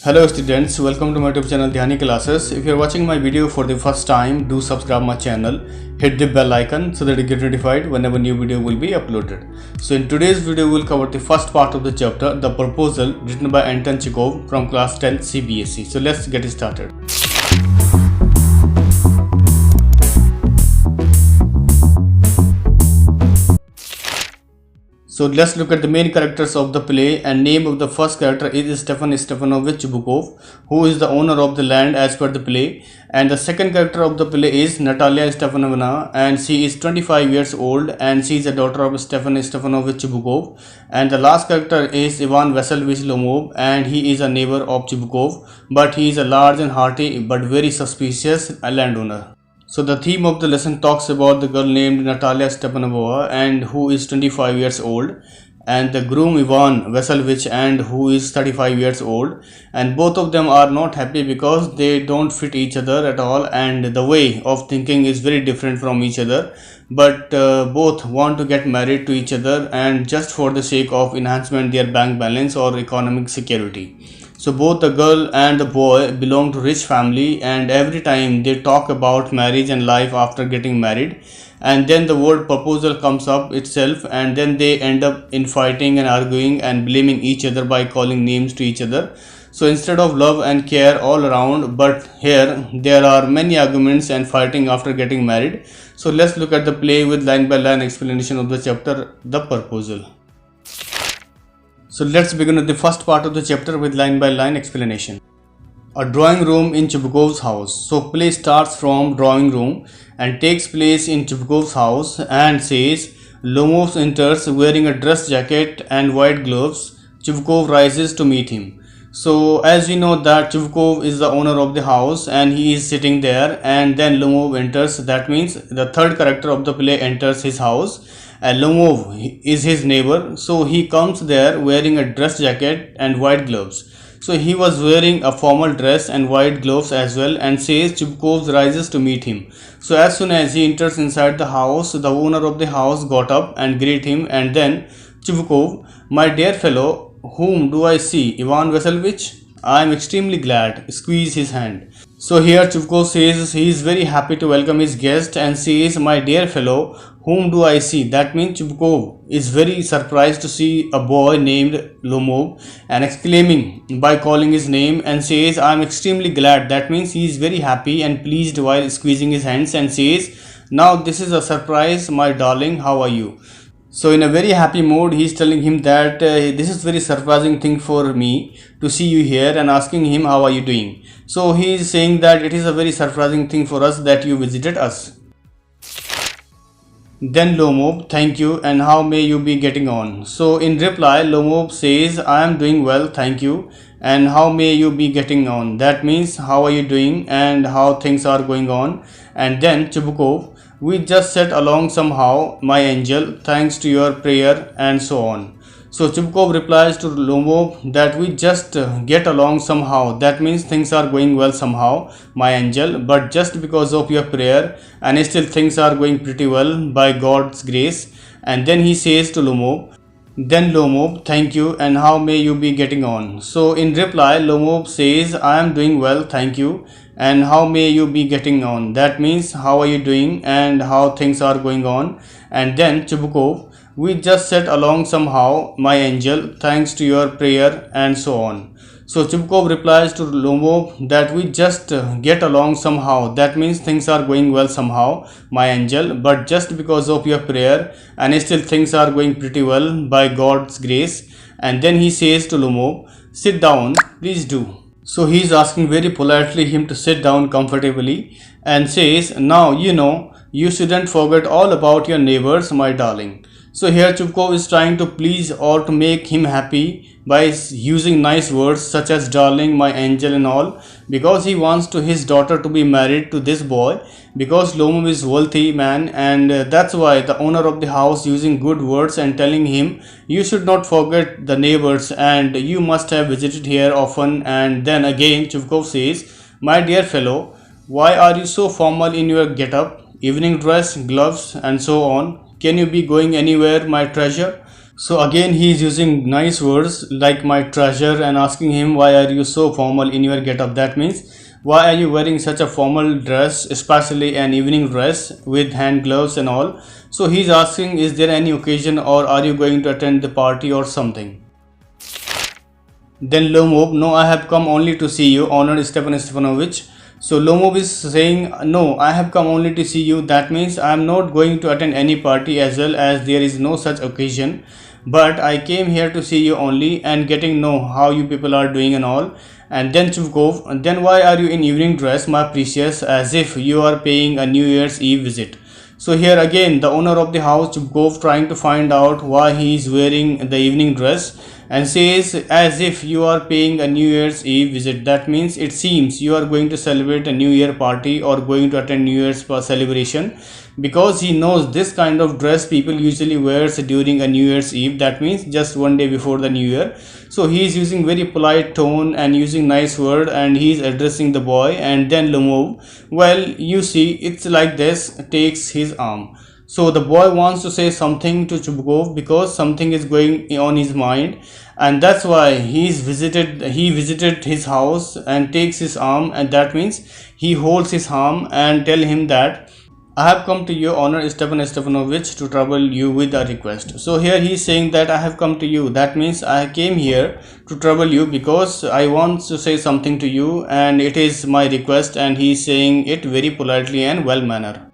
Hello students, welcome to my YouTube channel Dhyaniclasses. If you are watching my video for the first time, do subscribe my channel, hit the bell icon so that you get notified whenever new video will be uploaded. So in today's video, we will cover the first part of the chapter, The Proposal, written by Untitled Chapter from class 10 CBSE. So let's get started. So let's look at the main characters of the play, and name of the first character is Stefan Stefanovich Chubukov, who is the owner of the land as per the play, and the second character of the play is Natalia Stefanovna, and she is 25 years old and she is a daughter of Stefan Stefanovich Chubukov, and the last character is Ivan Vassilyevich Lomov, and he is a neighbor of Chubukov, but he is a large and hearty but very suspicious landowner. So the theme of the lesson talks about the girl named Natalia Stepanova and who is 25 years old, and the groom Ivan Vassilyevich and who is 35 years old, and both of them are not happy because they don't fit each other at all, and the way of thinking is very different from each other, but both want to get married to each other and just for the sake of enhancement their bank balance or economic security. So both the girl and the boy belong to rich family, and every time they talk about marriage and life after getting married, and then the word proposal comes up itself, and then they end up in fighting and arguing and blaming each other by calling names to each other. So instead of love and care all around, but here there are many arguments and fighting after getting married. So let's look at the play with line by line explanation of the chapter, The Proposal. So let's begin with the first part of the chapter with line by line explanation. A drawing room in Chubukov's house. So play starts from drawing room and takes place in Chubukov's house and says Lomov enters wearing a dress jacket and white gloves. Chubukov rises to meet him. So as we know that Chubukov is the owner of the house and he is sitting there, and then Lomov enters. That means the third character of the play enters his house, and Lomov is his neighbor. So he comes there wearing a dress jacket and white gloves. So he was wearing a formal dress and white gloves as well, and says Chubukov rises to meet him. So as soon as he enters inside the house, the owner of the house got up and greeted him, and then Chubukov, my dear fellow, whom do I see? Ivan Vassilyevich? I am extremely glad. Squeeze his hand. So here Chubukov says he is very happy to welcome his guest and says, my dear fellow, whom do I see? That means Chubukov is very surprised to see a boy named Lomov and exclaiming by calling his name and says, I am extremely glad. That means he is very happy and pleased while squeezing his hands and says, now this is a surprise, my darling, how are you? So in a very happy mood, he is telling him that this is very surprising thing for me to see you here, and asking him how are you doing. So he is saying that it is a very surprising thing for us that you visited us. Then Lomov, thank you, and how may you be getting on? So in reply, Lomov says, I am doing well, thank you, and how may you be getting on? That means how are you doing and how things are going on. And then Chubukov, we just set along somehow, my angel, thanks to your prayer, and so on. So Chubukov replies to Lomov that we just get along somehow. That means things are going well somehow, my angel, but just because of your prayer, and still things are going pretty well by God's grace. And then he says to Lomov, then Lomov, thank you, and how may you be getting on? So in reply, Lomov says, I am doing well, thank you, and how may you be getting on? That means how are you doing and how things are going on. And then Chubukov, we just set along somehow, my angel, thanks to your prayer, and so on. So Chubukov replies to Lomov that we just get along somehow. That means things are going well somehow, my angel, but just because of your prayer, and still things are going pretty well by God's grace. And then he says to Lomov, sit down, please do. So he is asking very politely him to sit down comfortably, and says, now you know, you shouldn't forget all about your neighbors, my darling. So here Chubukov is trying to please or to make him happy by using nice words such as darling, my angel and all, because he wants to his daughter to be married to this boy, because Lomov is wealthy man, and that's why the owner of the house using good words and telling him you should not forget the neighbors and you must have visited here often. And then again Chubukov says, my dear fellow, why are you so formal in your get-up, evening dress, gloves and so on? Can you be going anywhere, my treasure? So again he is using nice words like my treasure and asking him, why are you so formal in your get-up? That means, why are you wearing such a formal dress, especially an evening dress with hand gloves and all? So he's asking, is there any occasion or are you going to attend the party or something? Then LOMOV, no, I have come only to see you, honored Stefan Stefanovich. So LOMOV is saying, no, I have come only to see you. That means I am not going to attend any party as well, as there is no such occasion. But I came here to see you only and getting know how you people are doing and all. And then CHUBUKOV, then why are you in evening dress, my precious, as if you are paying a New Year's Eve visit? So here again the owner of the house, CHUBUKOV, trying to find out why he is wearing the evening dress and says, as if you are paying a New Year's Eve visit. That means it seems you are going to celebrate a New Year party or going to attend New Year's celebration, because he knows this kind of dress people usually wears during a New Year's Eve. That means just one day before the New Year. So he is using very polite tone and using nice word and he is addressing the boy. And then LOMOV, well, you see, it's like this, takes his arm. So the boy wants to say something to CHUBUKOV because something is going on his mind, and that's why he visited his house and takes his arm, and that means he holds his arm and tell him that I have come to you, honor Stefan Stefanovich, to trouble you with a request. So here he is saying that I have come to you. That means I came here to trouble you because I want to say something to you and it is my request, and he is saying it very politely and well manner.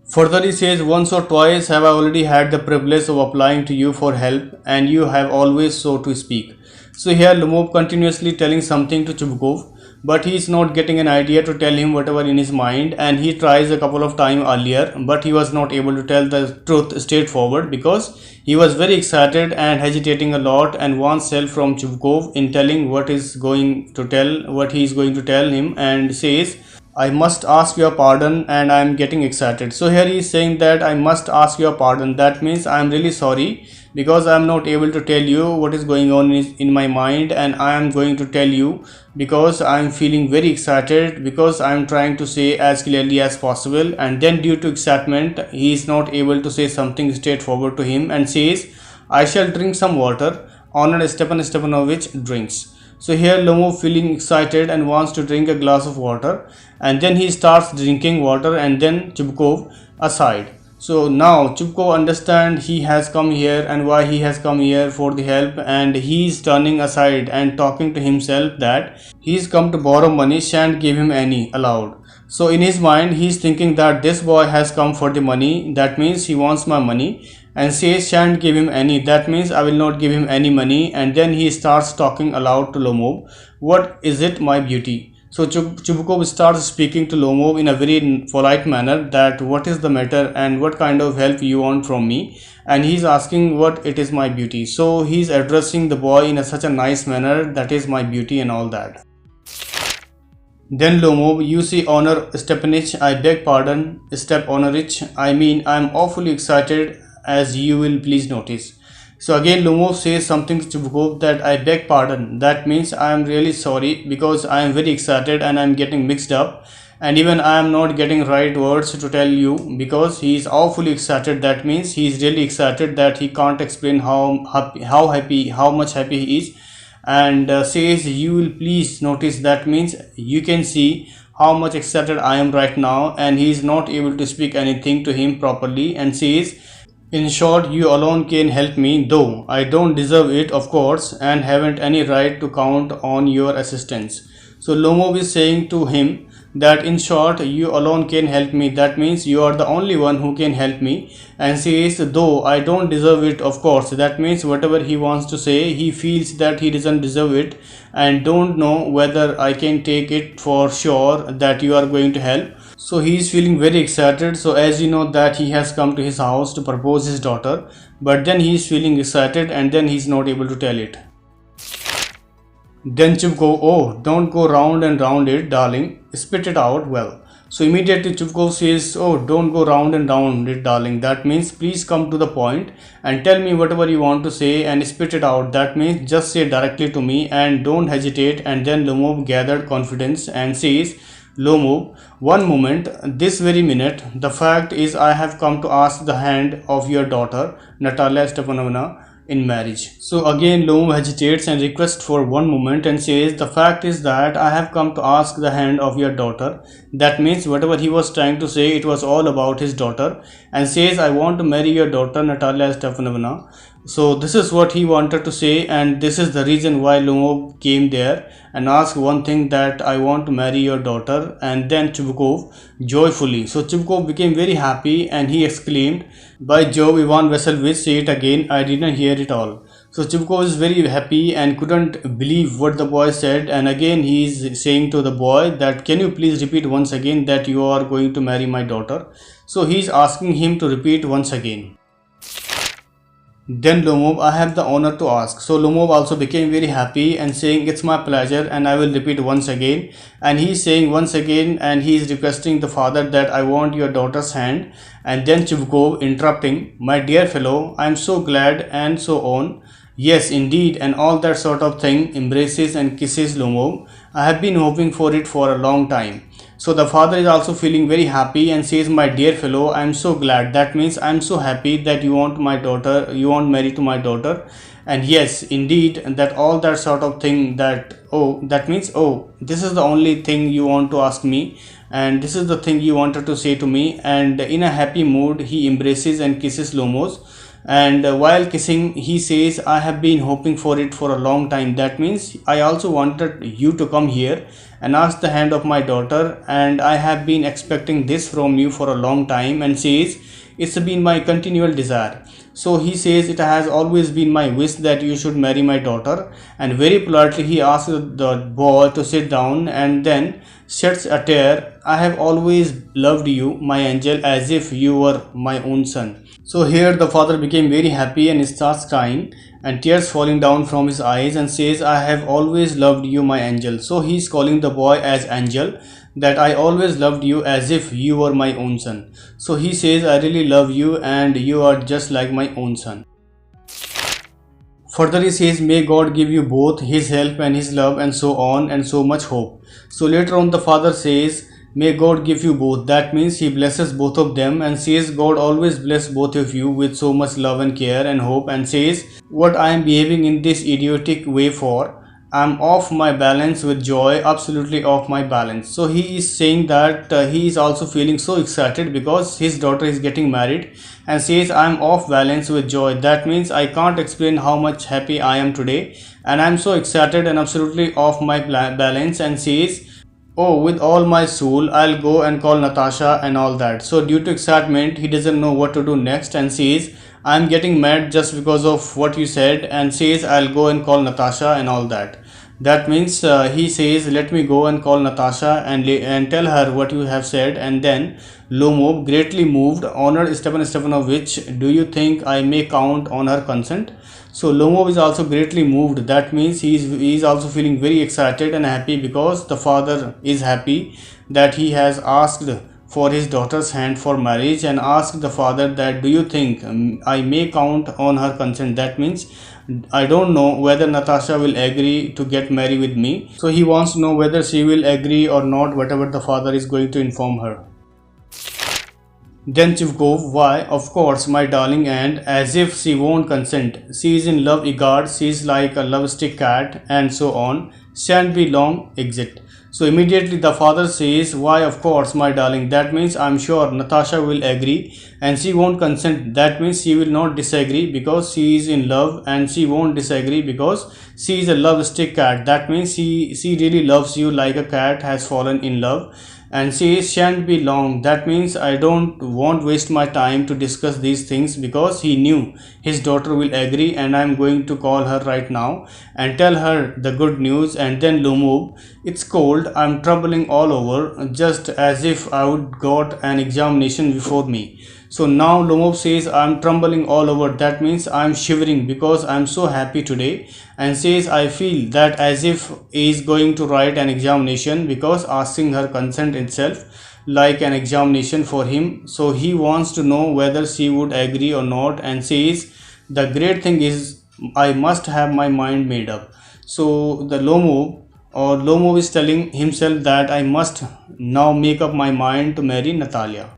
Further he says, once or twice have I already had the privilege of applying to you for help and you have always so to speak. So here LOMOV continuously telling something to CHUBUKOV, but he is not getting an idea to tell him whatever in his mind, and he tries a couple of times earlier, but he was not able to tell the truth straightforward because he was very excited and hesitating a lot and wants help from CHUBUKOV in telling what he is going to tell him, and says, I must ask your pardon and I am getting excited. So here he is saying that I must ask your pardon. That means I am really sorry because I am not able to tell you what is going on in my mind, and I am going to tell you because I am feeling very excited, because I am trying to say as clearly as possible. And then due to excitement he is not able to say something straightforward to him and says, I shall drink some water. Honored Stefan Stefanovich drinks. So here LOMOV feeling excited and wants to drink a glass of water, and then he starts drinking water, and then CHUBUKOV aside. So now CHUBUKOV understand he has come here and why he has come here for the help, and he is turning aside and talking to himself that he is come to borrow money, shan't give him any aloud. So in his mind he is thinking that this boy has come for the money, that means he wants my money, and says shan't give him any, that means I will not give him any money. And then he starts talking aloud to LOMOV, what is it, my beauty? So CHUBUKOV starts speaking to LOMOV in a very polite manner that what is the matter and what kind of help you want from me, and he's asking what it is, my beauty. So he's addressing the boy in such a nice manner, that is my beauty and all that. Then LOMOV, you see, honor Stepanich, I beg pardon, Step Honorich, I mean I am awfully excited, as you will please notice. So again LOMOV says something to CHUBUKOV that I beg pardon. That means I am really sorry because I am very excited and I am getting mixed up, and even I am not getting right words to tell you because he is awfully excited. That means he is really excited that he can't explain how much happy he is, and says you will please notice. That means you can see how much excited I am right now, and he is not able to speak anything to him properly, and says, in short, you alone can help me, though I don't deserve it, of course, and haven't any right to count on your assistance. So LOMOV is saying to him that in short, you alone can help me. That means you are the only one who can help me, and says, though I don't deserve it, of course. That means whatever he wants to say, he feels that he doesn't deserve it and don't know whether I can take it for sure that you are going to help. So he is feeling very excited. So as you know that he has come to his house to propose his daughter, but then he is feeling excited and then he is not able to tell it. Then CHUBUKOV, oh, don't go round and round it, darling, spit it out well. So immediately CHUBUKOV says, oh, don't go round and round it, darling. That means please come to the point and tell me whatever you want to say and spit it out. That means just say directly to me and don't hesitate. And then LOMOV gathered confidence and says, LOMOV, one moment, this very minute. The fact is, I have come to ask the hand of your daughter, Natalia Stepanovna, in marriage. So again, LOMOV hesitates and requests for one moment and says, the fact is that I have come to ask the hand of your daughter. That means whatever he was trying to say, it was all about his daughter, and says, I want to marry your daughter, Natalia Stepanovna. So this is what he wanted to say, and this is the reason why LOMOV came there and asked one thing, that I want to marry your daughter. And then Chubukov joyfully. So Chubukov became very happy and he exclaimed, by Jove, Ivan Vassilevich, say it again, I didn't hear it all. So Chubukov is very happy and couldn't believe what the boy said, and again he is saying to the boy that, can you please repeat once again that you are going to marry my daughter? So he is asking him to repeat once again. Then LOMOV, I have the honor to ask. So LOMOV also became very happy and saying, it's my pleasure, and I will repeat once again. And he is saying once again, and he is requesting the father that I want your daughter's hand. And then Chubukov interrupting, my dear fellow, I am so glad, and so on. Yes, indeed, and all that sort of thing, embraces and kisses LOMOV. I have been hoping for it for a long time. So the father is also feeling very happy and says, my dear fellow, I am so glad. That means I am so happy that you want my daughter, you want marry to my daughter. And yes, indeed, that all that sort of thing, that, oh, that means, oh, this is the only thing you want to ask me, and this is the thing you wanted to say to me. And in a happy mood, he embraces and kisses LOMOV. And while kissing, he says, I have been hoping for it for a long time. That means I also wanted you to come here and ask the hand of my daughter, and I have been expecting this from you for a long time. And says, it's been my continual desire. So he says, it has always been my wish that you should marry my daughter. And very politely he asks the boy to sit down, and then sheds a tear. I have always loved you, my angel, as if you were my own son. So here the father became very happy and starts crying, and tears falling down from his eyes, and says, I have always loved you, my angel. So he is calling the boy as angel, that I always loved you as if you were my own son. So he says, I really love you, and you are just like my own son. Further he says, may God give you both his help and his love, and so on, and so much hope. So later on the father says, may God give you both. That means he blesses both of them, and says, God always bless both of you with so much love and care and hope. And says, what I am behaving in this idiotic way for? I am off my balance with joy, absolutely off my balance. So he is saying that he is also feeling so excited because his daughter is getting married, and says, I am off balance with joy. That means I can't explain how much happy I am today, and I am so excited and absolutely off my balance. And says, oh, with all my soul, I'll go and call Natasha and all that. So due to excitement, he doesn't know what to do next, and says, I'm getting mad just because of what you said. And says, I'll go and call Natasha and all that. That means he says, let me go and call Natasha and tell her what you have said. And then LOMOV, greatly moved, honored Stepan Stepanovich, do you think I may count on her consent? So LOMOV is also greatly moved. That means he is also feeling very excited and happy, because the father is happy that he has asked for his daughter's hand for marriage, and asked the father that, do you think I may count on her consent? That means I don't know whether Natasha will agree to get married with me. So he wants to know whether she will agree or not, whatever the father is going to inform her. Then Chubukov, why, of course, my darling, and as if she won't consent. She is in love, egad, she is like a love stick cat, and so on. Shan't be long, exit. So immediately the father says, why, of course, my darling. That means I'm sure Natasha will agree, and she won't consent. That means she will not disagree because she is in love, and she won't disagree because she is a love stick cat. That means she really loves you like a cat has fallen in love. And she shan't be long. That means I won't waste my time to discuss these things, because he knew his daughter will agree, and I'm going to call her right now and tell her the good news. And then LOMOV, it's cold, I'm trembling all over, just as if I would got an examination before me. So now LOMOV says, I'm trembling all over. That means I'm shivering because I'm so happy today. And says, I feel that as if he is going to write an examination, because asking her consent itself like an examination for him. So he wants to know whether she would agree or not. And says, the great thing is I must have my mind made up. So the LOMOV or Lomov is telling himself that I must now make up my mind to marry Natalia.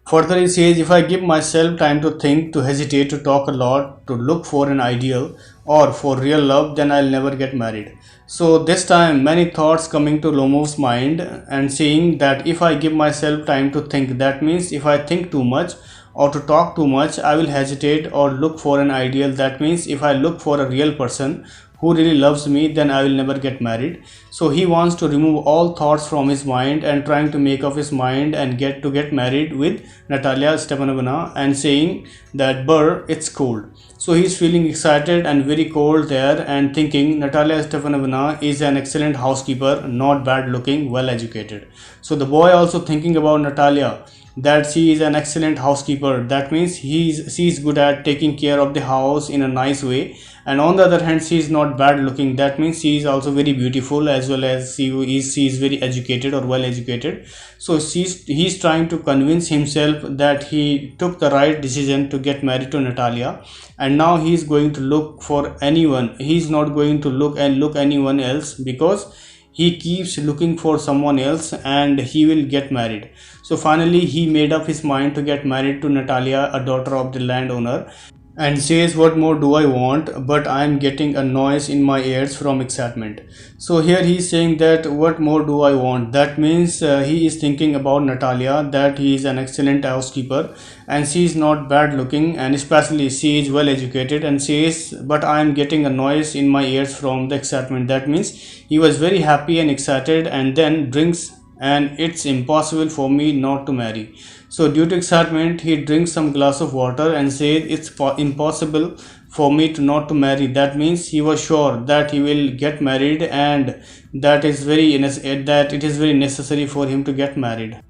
Further, he says, if I give myself time to think, to hesitate, to talk a lot, to look for an ideal or for real love, then I'll never get married. So this time, many thoughts coming to Lomov's mind and saying that if I give myself time to think, that means if I think too much or to talk too much, I will hesitate or look for an ideal. That means if I look for a real person who really loves me, then I will never get married. So he wants to remove all thoughts from his mind and trying to make up his mind and get married with Natalia Stepanovna and saying that Burr, it's cold. So he's feeling excited and very cold there and thinking Natalia Stepanovna is an excellent housekeeper, not bad looking, well educated. So the boy also thinking about Natalia, that she is an excellent housekeeper. That means she's good at taking care of the house in a nice way, and on the other hand she is not bad looking. That means she is also very beautiful, as well as she is very educated or well educated. So he's trying to convince himself that he took the right decision to get married to Natalia, and now he's going to look for anyone. He's not going to look anyone else, because he keeps looking for someone else and he will get married. So finally he made up his mind to get married to Natalia, a daughter of the landowner, and says, what more do I want, but I am getting a noise in my ears from excitement. So here he is saying that what more do I want. That means he is thinking about Natalia, that he is an excellent housekeeper and she is not bad looking, and especially she is well educated, and says, but I am getting a noise in my ears from the excitement. That means he was very happy and excited and then drinks, and it's impossible for me not to marry. So due to excitement he drinks some glass of water and says it's impossible for me to not to marry. That means he was sure that he will get married, and that it is very necessary for him to get married.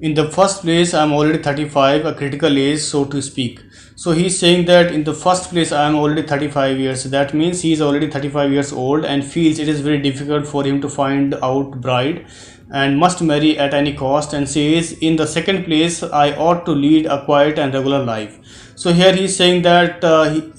In the first place, I am already 35, a critical age, so to speak. So he is saying that in the first place I am already 35 years. That means he is already 35 years old and feels it is very difficult for him to find out bride and must marry at any cost, and says, in the second place, I ought to lead a quiet and regular life. So here he is saying that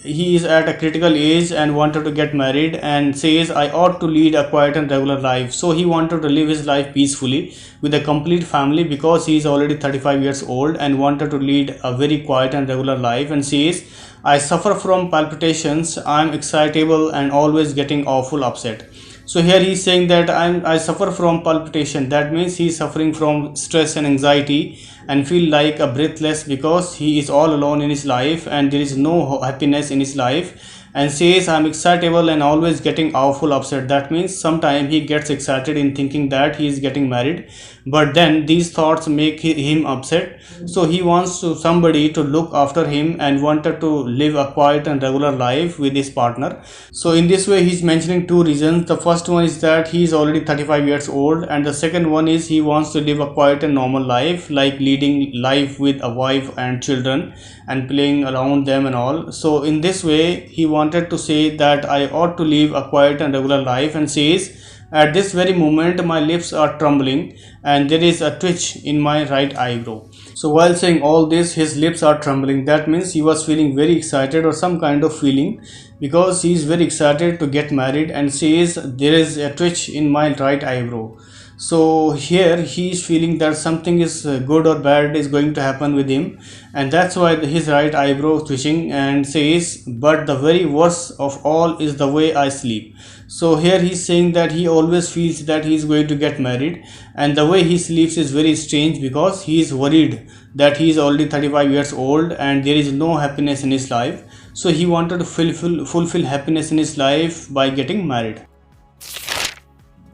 he is at a critical age and wanted to get married, and says, I ought to lead a quiet and regular life. So he wanted to live his life peacefully with a complete family, because he is already 35 years old and wanted to lead a very quiet and regular life, and says, I suffer from palpitations, I am excitable and always getting awful upset. So here he is saying that I suffer from palpitation. That means he is suffering from stress and anxiety and feel like a breathless, because he is all alone in his life and there is no happiness in his life, and says, I am excitable and always getting awful upset. That means sometimes he gets excited in thinking that he is getting married, but then these thoughts make him upset. So he wants somebody to look after him and wanted to live a quiet and regular life with his partner. So in this way he is mentioning two reasons. The first one is that he is already 35 years old, and the second one is he wants to live a quiet and normal life, like leading life with a wife and children and playing around them and all. So in this way he wanted to say that I ought to live a quiet and regular life, and says, at this very moment my lips are trembling and there is a twitch in my right eyebrow. So while saying all this, his lips are trembling. That means he was feeling very excited or some kind of feeling, because he is very excited to get married, and says there is a twitch in my right eyebrow. So here he is feeling that something is good or bad is going to happen with him, and that's why his right eyebrow is twitching, and says, but the very worst of all is the way I sleep. So here he is saying that he always feels that he is going to get married, and the way he sleeps is very strange, because he is worried that he is already 35 years old and there is no happiness in his life. So he wanted to fulfill happiness in his life by getting married.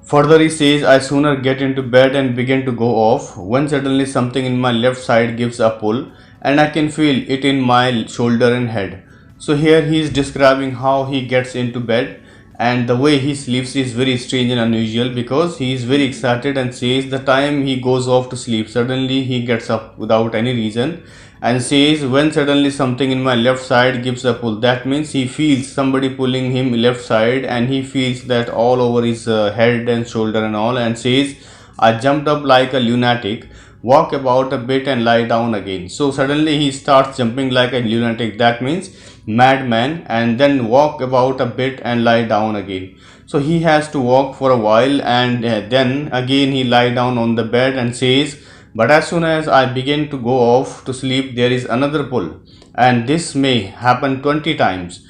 Further he says, I sooner get into bed and begin to go off, when suddenly something in my left side gives a pull and I can feel it in my shoulder and head. So here he is describing how he gets into bed, and the way he sleeps is very strange and unusual, because he is very excited, and says the time he goes off to sleep, suddenly he gets up without any reason, and says, when suddenly something in my left side gives a pull. That means he feels somebody pulling him left side, and he feels that all over his head and shoulder and all, and says, I jumped up like a lunatic, walk about a bit and lie down again. So suddenly he starts jumping like a lunatic. That means madman, and then walk about a bit and lie down again. So he has to walk for a while, and then again he lie down on the bed and says, but as soon as I begin to go off to sleep, there is another pull, and this may happen 20 times.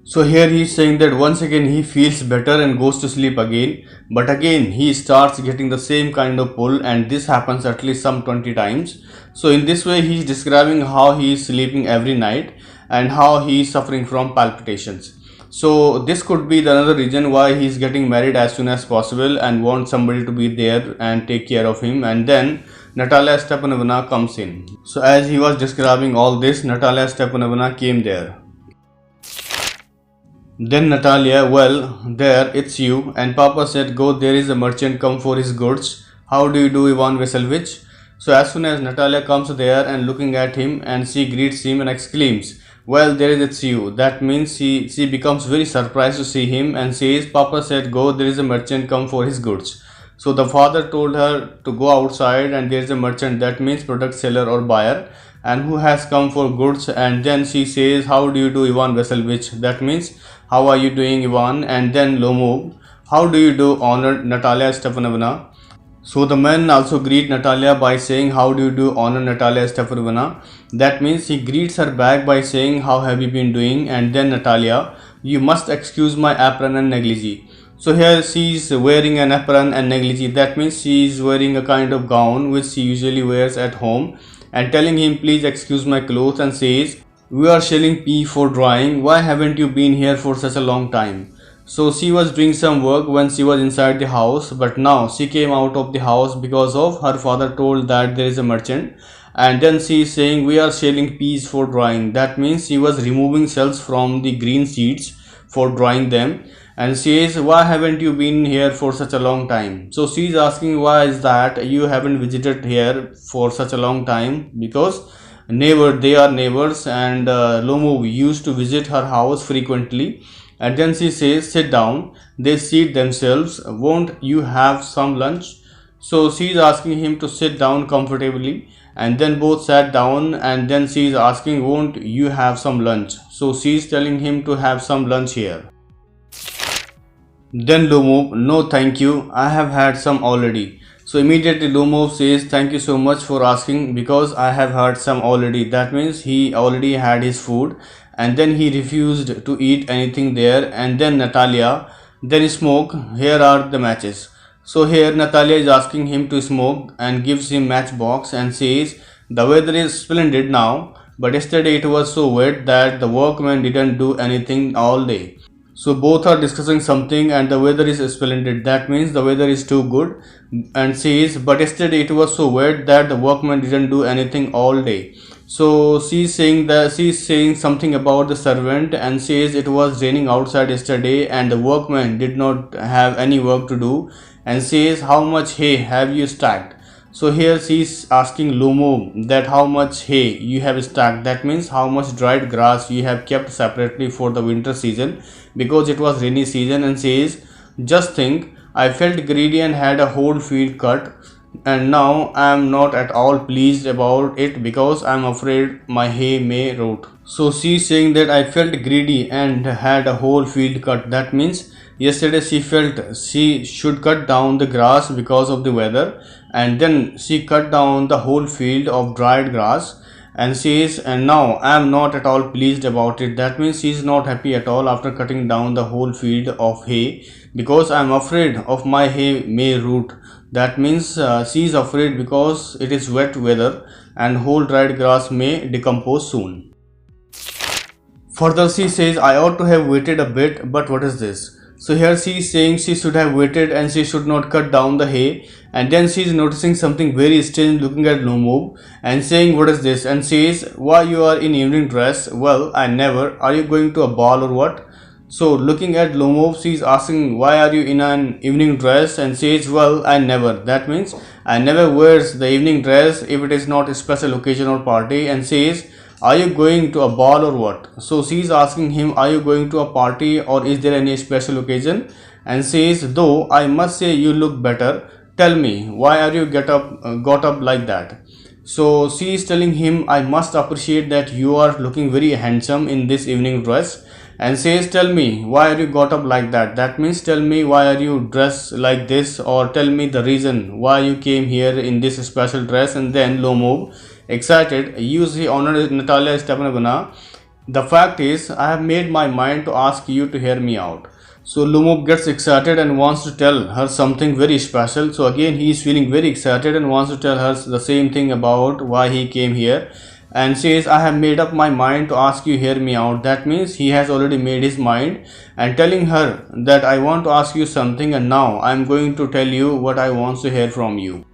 So here he is saying that once again he feels better and goes to sleep again, but again he starts getting the same kind of pull, and this happens at least some 20 times. So in this way he is describing how he is sleeping every night and how he is suffering from palpitations. So this could be the another reason why he is getting married as soon as possible and wants somebody to be there and take care of him. And then Natalia Stepanovna comes in. So as he was describing all this, Natalia Stepanovna came there. Then Natalia, well, there, it's you. And Papa said, go, there is a merchant come for his goods. How do you do, Ivan Vasilevich? So as soon as Natalia comes there and looking at him, and she greets him and exclaims, well, there is it's you. That means she becomes very surprised to see him and says, Papa said, go, there is a merchant come for his goods. So the father told her to go outside, and there is a merchant, that means product seller or buyer, and who has come for goods. And then she says, how do you do, Ivan Vasilevich? That means, how are you doing, Ivan? And then LOMOV, how do you do, honored Natalia Stepanovna? So the men also greet Natalia by saying, how do you do, honored Natalia Stepanovna? That means he greets her back by saying, how have you been doing? And then Natalia, you must excuse my apron and negligee. So here she is wearing an apron and negligee. That means she is wearing a kind of gown which she usually wears at home, and telling him, please excuse my clothes, and says, we are shelling pea for drying. Why haven't you been here for such a long time? So she was doing some work when she was inside the house, but now she came out of the house because of her father told that there is a merchant. And then she is saying, we are shelling peas for drying. That means she was removing cells from the green seeds for drying them. And she says, why haven't you been here for such a long time? So she is asking, why is that you haven't visited here for such a long time? Because they are neighbors, and LOMOV used to visit her house frequently. And then she says, sit down. They seat themselves. Won't you have some lunch? So she is asking him to sit down comfortably, and then both sat down. And then she is asking, won't you have some lunch? So she is telling him to have some lunch here. Then LOMOV, no thank you, I have had some already. So immediately LOMOV says, thank you so much for asking, because I have had some already. That means he already had his food, and then he refused to eat anything there. And then Natalia, then smoke, here are the matches. So here Natalia is asking him to smoke and gives him matchbox and says, the weather is splendid now, but yesterday it was so wet that the workmen didn't do anything all day. So both are discussing something, and the weather is splendid. That means the weather is too good. And says, but yesterday it was so wet that the workmen didn't do anything all day. So she's saying something about the servant, and says it was raining outside yesterday and the workmen did not have any work to do, and says, how much hay have you stacked? So here she is asking LOMOV that how much hay you have stacked. That means how much dried grass you have kept separately for the winter season, because it was rainy season. And says, just think, I felt greedy and had a whole field cut, and now I am not at all pleased about it because I am afraid my hay may rot. So she is saying that I felt greedy and had a whole field cut. That means yesterday she felt she should cut down the grass because of the weather, and then she cut down the whole field of dried grass. And says, and now I am not at all pleased about it. That means she is not happy at all after cutting down the whole field of hay, because I am afraid of my hay may rot. That means she is afraid because it is wet weather and whole dried grass may decompose soon. Further she says, I ought to have waited a bit, but what is this? So here she is saying she should have waited and she should not cut down the hay. And then she is noticing something very strange, looking at LOMOV and saying, what is this? And says, why you are in evening dress? Well, I never. Are you going to a ball or what? So looking at LOMOV, she is asking, why are you in an evening dress? And says, well, I never. That means I never wears the evening dress if it is not a special occasion or party. And says, are you going to a ball or what? So she is asking him, are you going to a party or is there any special occasion? And says, though I must say you look better. Tell me, why are you got up like that? So she is telling him, I must appreciate that you are looking very handsome in this evening dress, and says, tell me why are you got up like that. That means tell me why are you dressed like this, or tell me the reason why you came here in this special dress. And then Lomov, excited, you see honored Natalia Stepanovna. The fact is, I have made my mind to ask you to hear me out. So Lumov gets excited and wants to tell her something very special. So again he is feeling very excited and wants to tell her the same thing about why he came here, and says, I have made up my mind to ask you hear me out. That means he has already made his mind, and telling her that I want to ask you something, and now I am going to tell you what I want to hear from you.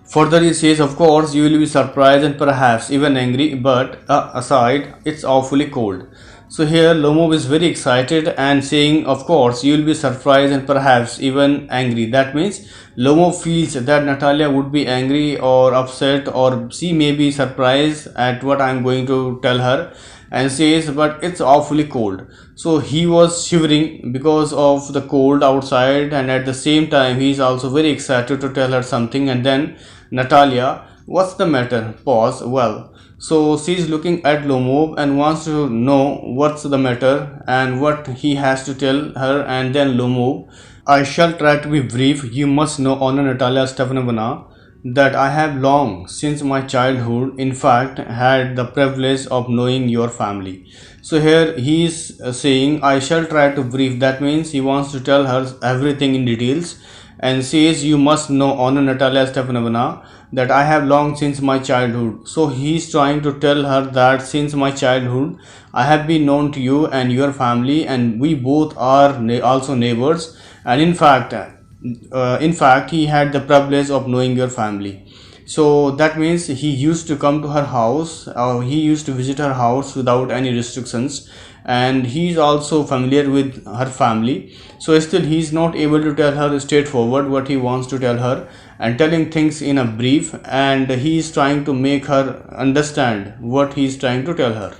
Further he says, of course you will be surprised and perhaps even angry, but aside, it's awfully cold. So here Lomov is very excited and saying, of course you will be surprised and perhaps even angry. That means Lomov feels that Natalia would be angry or upset, or she may be surprised at what I am going to tell her, and says, but it's awfully cold. So he was shivering because of the cold outside, and at the same time he is also very excited to tell her something. And then Natalia, what's the matter? Pause. Well, so she is looking at Lomov and wants to know what's the matter and what he has to tell her. And then Lomov, I shall try to be brief. You must know, Honor Natalia Stepanovna, that I have long since my childhood, in fact, had the privilege of knowing your family. So here he is saying, I shall try to brief. That means he wants to tell her everything in details, and says, you must know, Honor Natalia Stepanovna, that I have long since my childhood. So he is trying to tell her that since my childhood I have been known to you and your family, and we both are also neighbors, and in fact he had the privilege of knowing your family. So that means he used to come to her house, he used to visit her house without any restrictions, and he is also familiar with her family. So still he is not able to tell her straightforward what he wants to tell her, and telling things in a brief, and he is trying to make her understand what he is trying to tell her.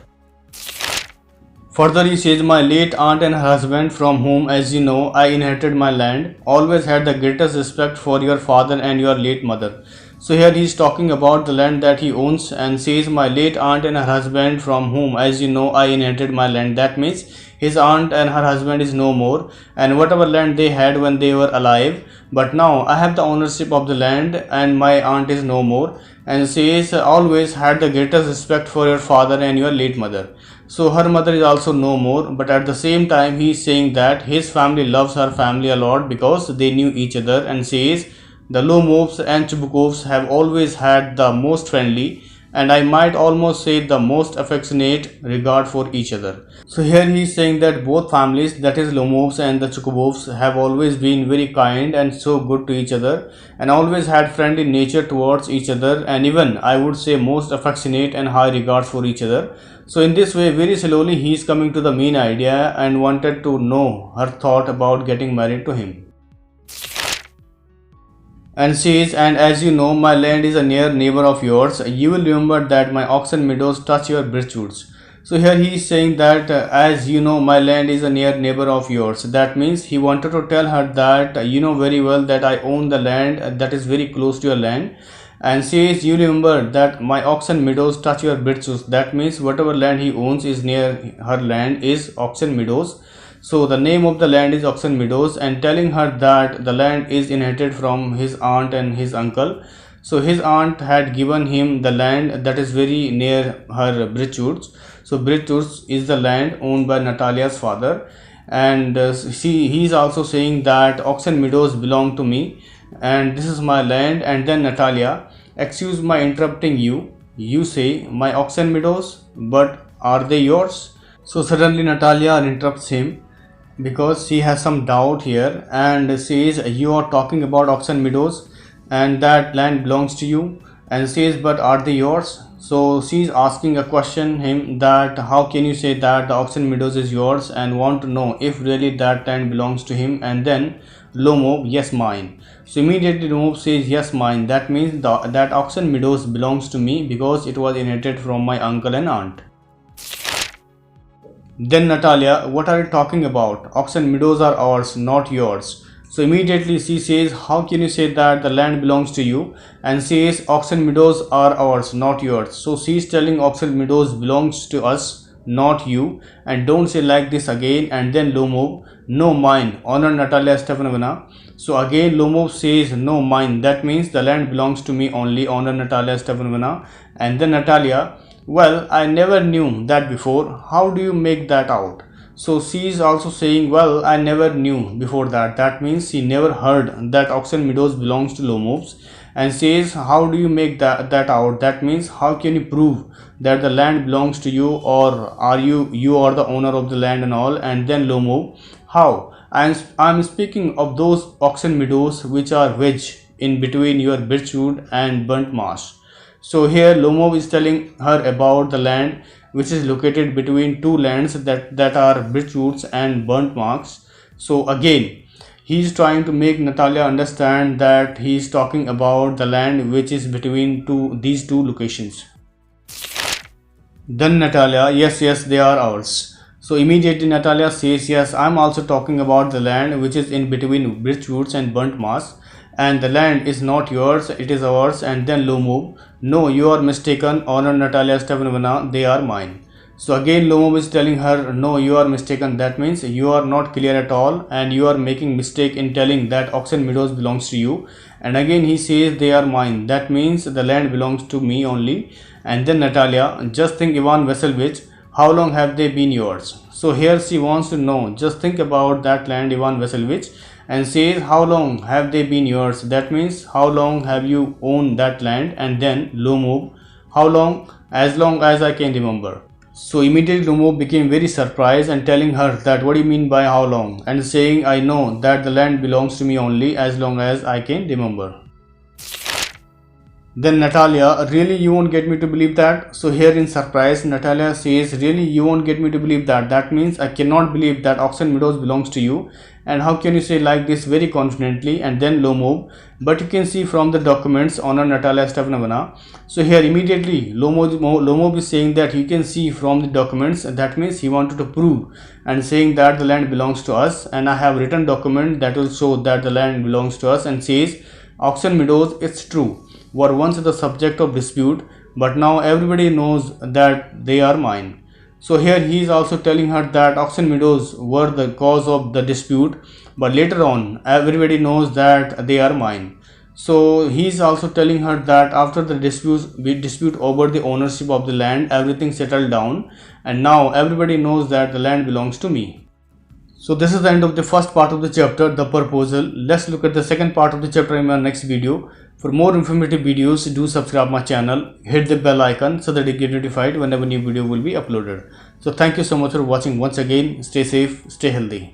Further he says, my late aunt and her husband, from whom, as you know, I inherited my land, always had the greatest respect for your father and your late mother. So here he is talking about the land that he owns, and says, my late aunt and her husband, from whom, as you know, I inherited my land. That means his aunt and her husband is no more, and whatever land they had when they were alive, but now I have the ownership of the land and my aunt is no more. And says, always had the greatest respect for your father and your late mother. So her mother is also no more, but at the same time he is saying that his family loves her family a lot because they knew each other, and says, the Lomovs and Chubukovs have always had the most friendly, and I might almost say the most affectionate regard for each other. So here he is saying that both families, that is Lomovs and the Chubukovs, have always been very kind and so good to each other, and always had friendly nature towards each other, and even I would say most affectionate and high regards for each other. So in this way, very slowly he is coming to the main idea and wanted to know her thought about getting married to him. And says, and as you know, my land is a near neighbor of yours. You will remember that my oxen meadows touch your birchwoods. So here he is saying that as you know, my land is a near neighbor of yours. That means he wanted to tell her that you know very well that I own the land that is very close to your land. And says, you remember that my oxen meadows touch your birchwoods. That means whatever land he owns is near her land is oxen meadows. So the name of the land is Oxen Meadows, and telling her that the land is inherited from his aunt and his uncle. So his aunt had given him the land that is very near her Bridgewoods. So Bridgewoods is the land owned by Natalia's father, and he is also saying that Oxen Meadows belong to me and this is my land. And then Natalia, excuse my interrupting you, you say my Oxen Meadows, but are they yours? So suddenly Natalia interrupts him because she has some doubt here, and says, you are talking about Oxen Meadows and that land belongs to you, and says, but are they yours? So she is asking a question him that how can you say that the Oxen Meadows is yours, and want to know if really that land belongs to him. And then Lomov, yes, mine. So immediately Lomov says, yes, mine. That means that Oxen Meadows belongs to me because it was inherited from my uncle and aunt. Then Natalia, what are you talking about? Oxen Meadows are ours, not yours. So immediately she says, how can you say that the land belongs to you? And says, Oxen Meadows are ours, not yours. So she is telling Oxen Meadows belongs to us, not you. And don't say like this again. And then LOMOV, no mine, Honor Natalia Stefanovna. So again LOMOV says, no mine, that means the land belongs to me only, Honor Natalia Stefanovna. And then Natalia, well, I never knew that before. How do you make that out? So she is also saying, well, I never knew before that. That means she never heard that Oxen Meadows belongs to LOMOVs. And says, how do you make that out? That means, how can you prove that the land belongs to you, or are you are the owner of the land and all? And then LOMOV, how? I'm speaking of those Oxen Meadows which are wedged in between your birchwood and burnt marsh. So here LOMOV is telling her about the land which is located between two lands that are birchwoods and burnt marsh. So again, he is trying to make Natalia understand that he is talking about the land which is between these two locations. Then Natalia, yes, they are ours. So immediately Natalia says, yes, I'm also talking about the land which is in between birchwoods and burnt marsh. And the land is not yours, it is ours. And then LOMOV, no, you are mistaken, Honor Natalia Stefanovna, they are mine. So again LOMOV is telling her, no, you are mistaken. That means you are not clear at all, and you are making mistake in telling that Oxen Meadows belongs to you. And again he says, they are mine. That means the land belongs to me only. And then Natalia, just think, Ivan Vasilevich, how long have they been yours? So here she wants to know, just think about that land, Ivan Vasilevich, and says, how long have they been yours? That means, how long have you owned that land? And then LOMOV, how long? As long as I can remember. So immediately LOMOV became very surprised and telling her that, what do you mean by how long? And saying, I know that the land belongs to me only as long as I can remember. Then Natalia, really you won't get me to believe that? So here in surprise, Natalia says, really you won't get me to believe that? That means I cannot believe that Oxen Meadows belongs to you. And how can you say like this very confidently? And then LOMOV, but you can see from the documents, Honor Natalia Stefanovna. So here immediately LOMOV is saying that you can see from the documents. That means he wanted to prove and saying that the land belongs to us. And I have written document that will show that the land belongs to us. And says, Oxen Meadows, it's true, were once the subject of dispute, but now everybody knows that they are mine. So here he is also telling her that Oxen Meadows were the cause of the dispute, but later on everybody knows that they are mine. So he is also telling her that after the dispute over the ownership of the land, everything settled down, and now everybody knows that the land belongs to me. So this is the end of the first part of the chapter, the proposal. Let's look at the second part of the chapter in my next video. For more informative videos, do subscribe my channel, hit the bell icon so that you get notified whenever new video will be uploaded. So thank you so much for watching once again. Stay safe, stay healthy.